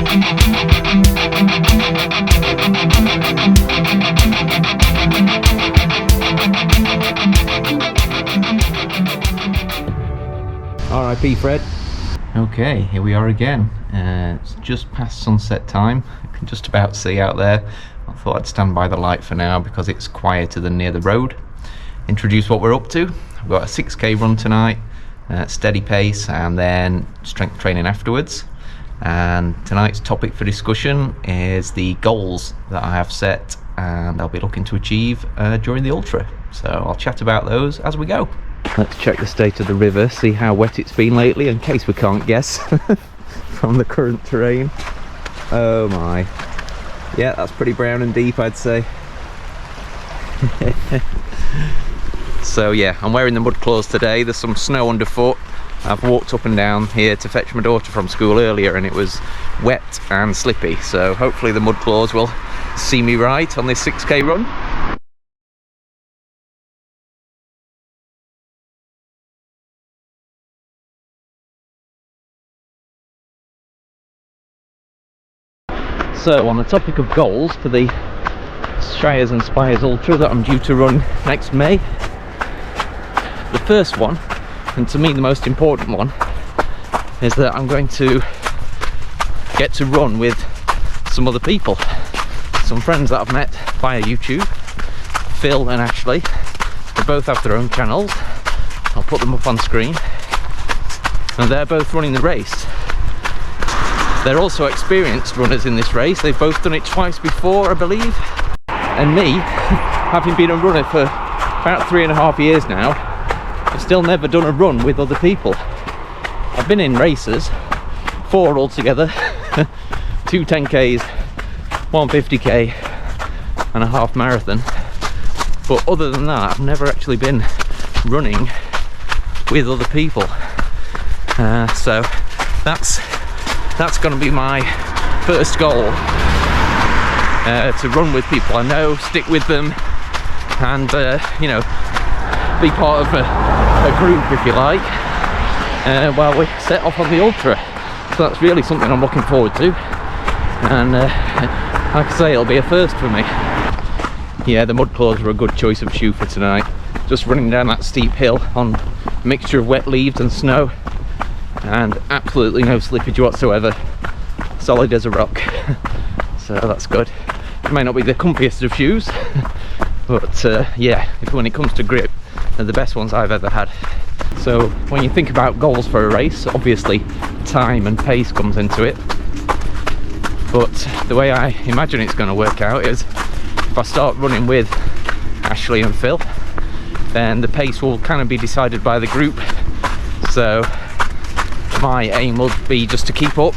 R.I.P. Fred. Okay, here we are again. It's just past sunset time. I can just about see out there. I thought I'd stand by the light for now because it's quieter than near the road. Introduce what we're up to. I've got a 6k run tonight, steady pace, and then strength training afterwards. And tonight's topic for discussion is the goals that I have set and I'll be looking to achieve during the Ultra. So I'll chat about those as we go. Let's check the state of the river, see how wet it's been lately, in case we can't guess from the current terrain. Oh my. Yeah, that's pretty brown and deep, I'd say. So yeah, I'm wearing the mud claws today. There's some snow underfoot. I've walked up and down here to fetch my daughter from school earlier and it was wet and slippy. So hopefully the mud claws will see me right on this 6k run. So on the topic of goals for the Shires and Spires Ultra that I'm due to run next May, the first one, and to me the most important one, is that I'm going to get to run with some other people, some friends that I've met via YouTube, Phil and Ashley. They both have their own channels. I'll put them up on screen, and they're both running the race. They're also experienced runners in this race. They've both done it twice before, I believe. And me, having been a runner for about 3.5 years now, I've still never done a run with other people. I've been in races, 4 altogether, 2 10Ks, 1 50k and a half marathon. But other than that, I've never actually been running with other people. So that's going to be my first goal, to run with people I know, stick with them, and you know, be part of a group, if you like, while we set off on the Ultra. So that's really something I'm looking forward to, and like I say, it'll be a first for me. Yeah, the mud claws were a good choice of shoe for tonight. Just running down that steep hill on a mixture of wet leaves and snow, and absolutely no slippage whatsoever, solid as a rock. So that's good. It may not be the comfiest of shoes, but yeah, when it comes to grip, they're the best ones I've ever had. So when you think about goals for a race, obviously time and pace comes into it, but the way I imagine it's going to work out is if I start running with Ashley and Phil, then the pace will kind of be decided by the group. So my aim will be just to keep up,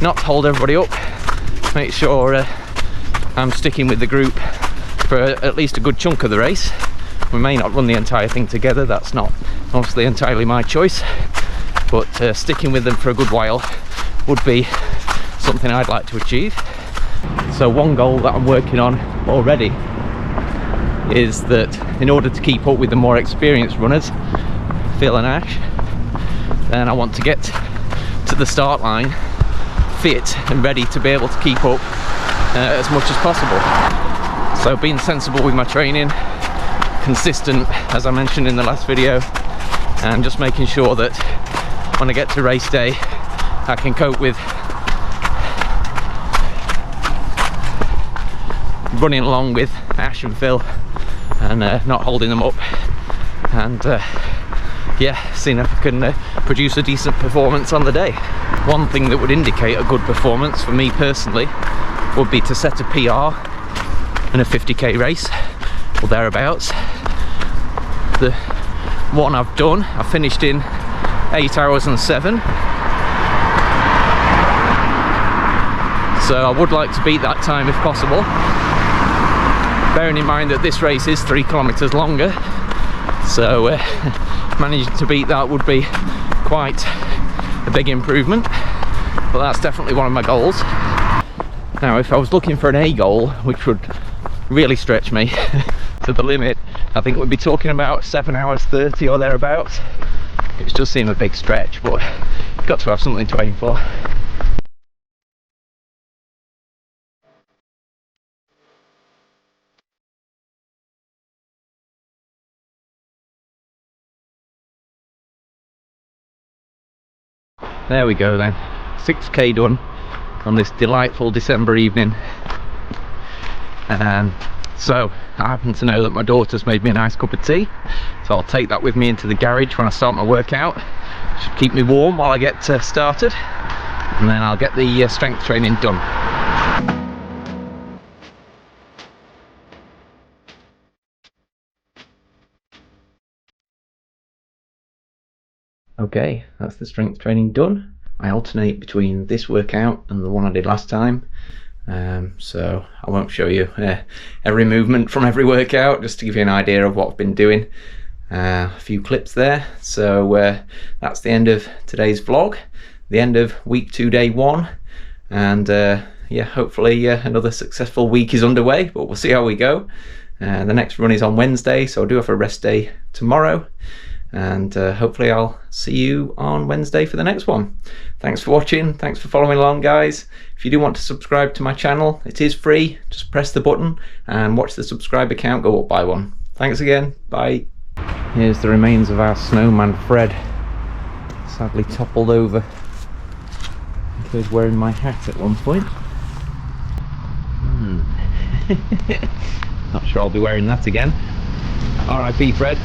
not to hold everybody up, make sure I'm sticking with the group for at least a good chunk of the race. We may not run the entire thing together, that's not obviously entirely my choice, but sticking with them for a good while would be something I'd like to achieve. So one goal that I'm working on already is that in order to keep up with the more experienced runners, Phil and Ash, then I want to get to the start line fit and ready to be able to keep up as much as possible. So being sensible with my training, consistent as I mentioned in the last video, and just making sure that when I get to race day I can cope with running along with Ash and Phil and not holding them up, and yeah, seeing if I can produce a decent performance on the day. One thing that would indicate a good performance for me personally would be to set a PR in a 50k race or thereabouts. The one I've done, I finished in 8 hours and 7, so I would like to beat that time if possible, bearing in mind that this race is 3 kilometers longer. So managing to beat that would be quite a big improvement, but that's definitely one of my goals. Now if I was looking for an A goal, which would really stretch me to the limit, I think we'd be talking about 7 hours 30 or thereabouts. It does seem a big stretch, but you've got to have something to aim for. there we go then. 6k done on this delightful December evening. So I happen to know that my daughter's made me a nice cup of tea, so I'll take that with me into the garage when I start my workout. Should keep me warm while I get started, and then I'll get the strength training done. Okay, that's the strength training done. I alternate between this workout and the one I did last time. So I won't show you every movement from every workout, just to give you an idea of what I've been doing. A few clips there. So that's the end of today's vlog, the end of week 2 day 1, and yeah, hopefully another successful week is underway, but we'll see how we go. The next run is on Wednesday, so I'll do have a rest day tomorrow, and hopefully I'll see you on Wednesday for the next one. Thanks for watching, thanks for following along, guys. If you do want to subscribe to my channel, it is free. Just press the button and watch the subscriber count go up by 1. Thanks again, bye. Here's the remains of our snowman Fred, sadly toppled over. He was wearing my hat at one point. Not sure I'll be wearing that again. R.I.P. Fred.